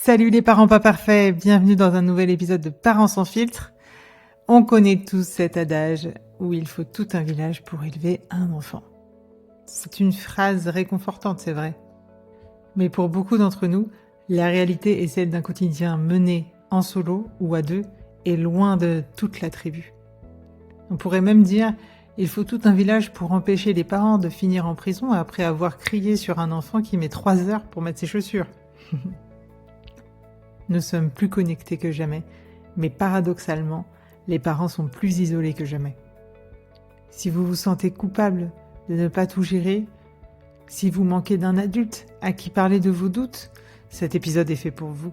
Salut les parents pas parfaits, bienvenue dans un nouvel épisode de Parents sans filtre. On connaît tous cet adage où il faut tout un village pour élever un enfant. C'est une phrase réconfortante, c'est vrai. Mais pour beaucoup d'entre nous, la réalité est celle d'un quotidien mené en solo ou à deux et loin de toute la tribu. On pourrait même dire il faut tout un village pour empêcher les parents de finir en prison après avoir crié sur un enfant qui met 3 heures pour mettre ses chaussures. Nous sommes plus connectés que jamais, mais paradoxalement, les parents sont plus isolés que jamais. Si vous vous sentez coupable de ne pas tout gérer, si vous manquez d'un adulte à qui parler de vos doutes, cet épisode est fait pour vous.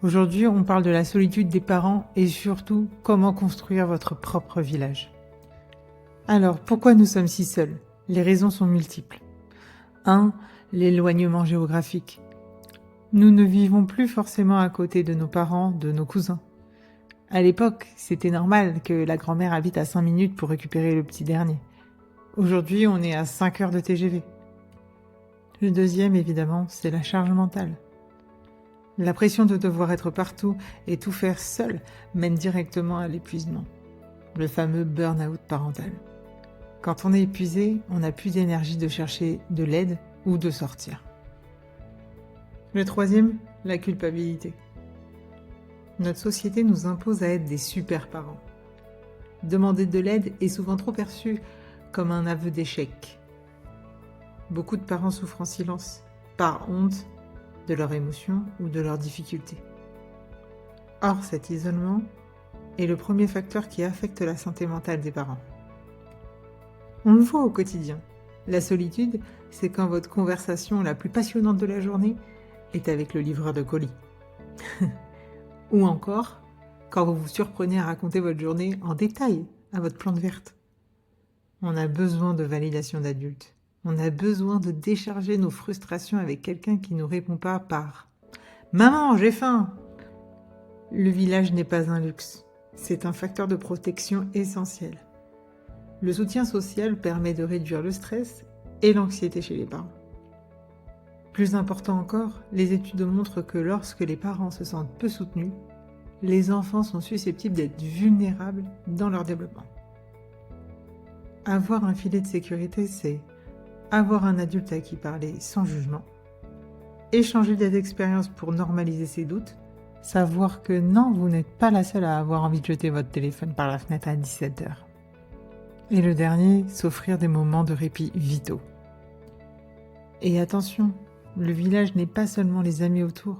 Aujourd'hui, on parle de la solitude des parents et surtout comment construire votre propre village. Alors, pourquoi nous sommes si seuls ? Les raisons sont multiples. 1. L'éloignement géographique. Nous ne vivons plus forcément à côté de nos parents, de nos cousins. À l'époque, c'était normal que la grand-mère habite à 5 minutes pour récupérer le petit dernier. Aujourd'hui, on est à 5 heures de TGV. Le deuxième, évidemment, c'est la charge mentale. La pression de devoir être partout et tout faire seul mène directement à l'épuisement. Le fameux burn-out parental. Quand on est épuisé, on n'a plus d'énergie de chercher de l'aide ou de sortir. Le troisième, la culpabilité. Notre société nous impose à être des super parents. Demander de l'aide est souvent trop perçu comme un aveu d'échec. Beaucoup de parents souffrent en silence, par honte de leurs émotions ou de leurs difficultés. Or, cet isolement est le premier facteur qui affecte la santé mentale des parents. On le voit au quotidien. La solitude, c'est quand votre conversation la plus passionnante de la journée est avec le livreur de colis. Ou encore, quand vous vous surprenez à raconter votre journée en détail à votre plante verte. On a besoin de validation d'adultes. On a besoin de décharger nos frustrations avec quelqu'un qui ne nous répond pas par « Maman, j'ai faim !» Le village n'est pas un luxe. C'est un facteur de protection essentiel. Le soutien social permet de réduire le stress et l'anxiété chez les parents. Plus important encore, les études montrent que lorsque les parents se sentent peu soutenus, les enfants sont susceptibles d'être vulnérables dans leur développement. Avoir un filet de sécurité, c'est avoir un adulte à qui parler sans jugement, échanger des expériences pour normaliser ses doutes, savoir que non, vous n'êtes pas la seule à avoir envie de jeter votre téléphone par la fenêtre à 17h. Et le dernier, s'offrir des moments de répit vitaux. Et attention, le village n'est pas seulement les amis autour.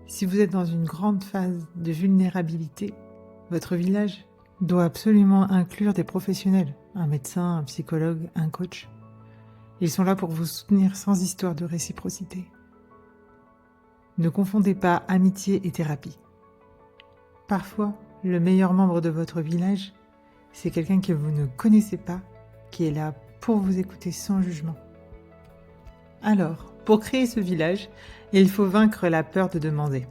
Si vous êtes dans une grande phase de vulnérabilité, votre village doit absolument inclure des professionnels, un médecin, un psychologue, un coach. Ils sont là pour vous soutenir sans histoire de réciprocité. Ne confondez pas amitié et thérapie. Parfois, le meilleur membre de votre village, c'est quelqu'un que vous ne connaissez pas, qui est là pour vous écouter sans jugement. Alors, pour créer ce village, il faut vaincre la peur de demander.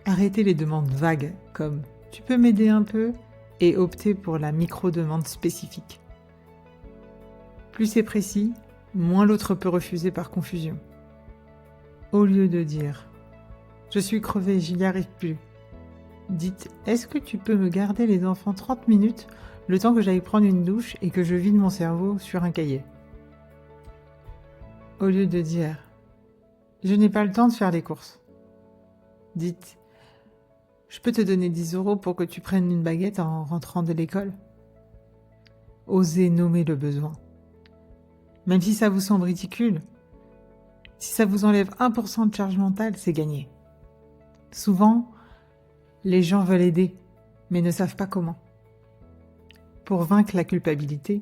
Arrêtez les demandes vagues comme « tu peux m'aider un peu ?» et optez pour la micro-demande spécifique. Plus c'est précis, moins l'autre peut refuser par confusion. Au lieu de dire « je suis crevé, j'y arrive plus », dites « est-ce que tu peux me garder les enfants 30 minutes le temps que j'aille prendre une douche et que je vide mon cerveau sur un cahier ?» Au lieu de dire « je n'ai pas le temps de faire les courses », dites « je peux te donner 10 € pour que tu prennes une baguette en rentrant de l'école ?» Osez nommer le besoin. Même si ça vous semble ridicule, si ça vous enlève 1% de charge mentale, c'est gagné. Souvent, les gens veulent aider, mais ne savent pas comment. Pour vaincre la culpabilité,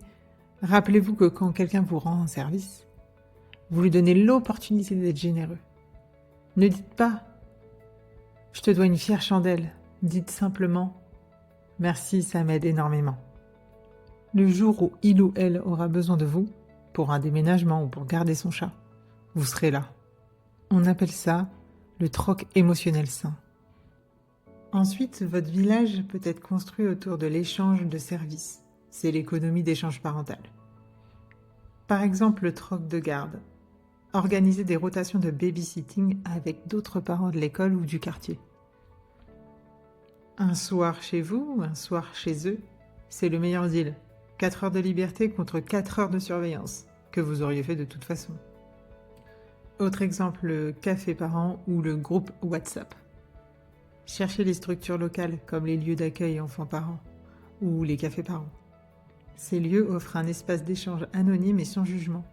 rappelez-vous que quand quelqu'un vous rend un service, vous lui donnez l'opportunité d'être généreux. Ne dites pas « je te dois une fière chandelle », dites simplement « merci, ça m'aide énormément ». Le jour où il ou elle aura besoin de vous, pour un déménagement ou pour garder son chat, vous serez là. On appelle ça le troc émotionnel sain. Ensuite, votre village peut être construit autour de l'échange de services. C'est l'économie d'échange parental. Par exemple, le troc de garde. Organisez des rotations de babysitting avec d'autres parents de l'école ou du quartier. Un soir chez vous, un soir chez eux, c'est le meilleur deal. 4 heures de liberté contre 4 heures de surveillance, que vous auriez fait de toute façon. Autre exemple, le café parents ou le groupe WhatsApp. Cherchez les structures locales comme les lieux d'accueil enfants-parents ou les cafés parents. Ces lieux offrent un espace d'échange anonyme et sans jugement.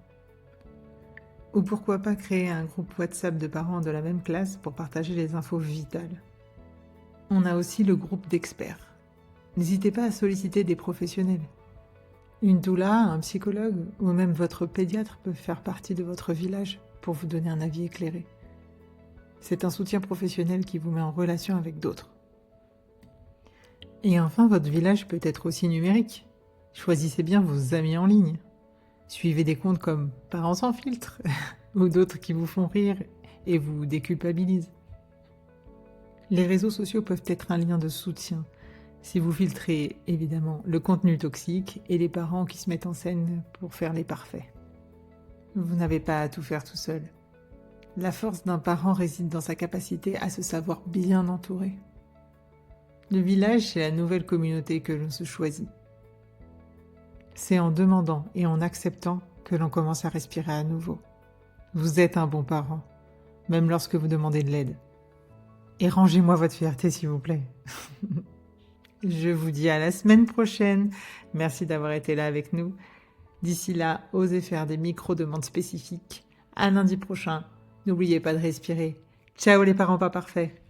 Ou pourquoi pas créer un groupe WhatsApp de parents de la même classe pour partager les infos vitales. On a aussi le groupe d'experts. N'hésitez pas à solliciter des professionnels. Une doula, un psychologue ou même votre pédiatre peuvent faire partie de votre village pour vous donner un avis éclairé. C'est un soutien professionnel qui vous met en relation avec d'autres. Et enfin, votre village peut être aussi numérique. Choisissez bien vos amis en ligne. Suivez des comptes comme Parents sans filtre ou d'autres qui vous font rire et vous déculpabilisent. Les réseaux sociaux peuvent être un lien de soutien si vous filtrez évidemment le contenu toxique et les parents qui se mettent en scène pour faire les parfaits. Vous n'avez pas à tout faire tout seul. La force d'un parent réside dans sa capacité à se savoir bien entouré. Le village, c'est la nouvelle communauté que l'on se choisit. C'est en demandant et en acceptant que l'on commence à respirer à nouveau. Vous êtes un bon parent, même lorsque vous demandez de l'aide. Et rangez-moi votre fierté, s'il vous plaît. Je vous dis à la semaine prochaine. Merci d'avoir été là avec nous. D'ici là, osez faire des micro-demandes spécifiques. À lundi prochain. N'oubliez pas de respirer. Ciao les parents pas parfaits.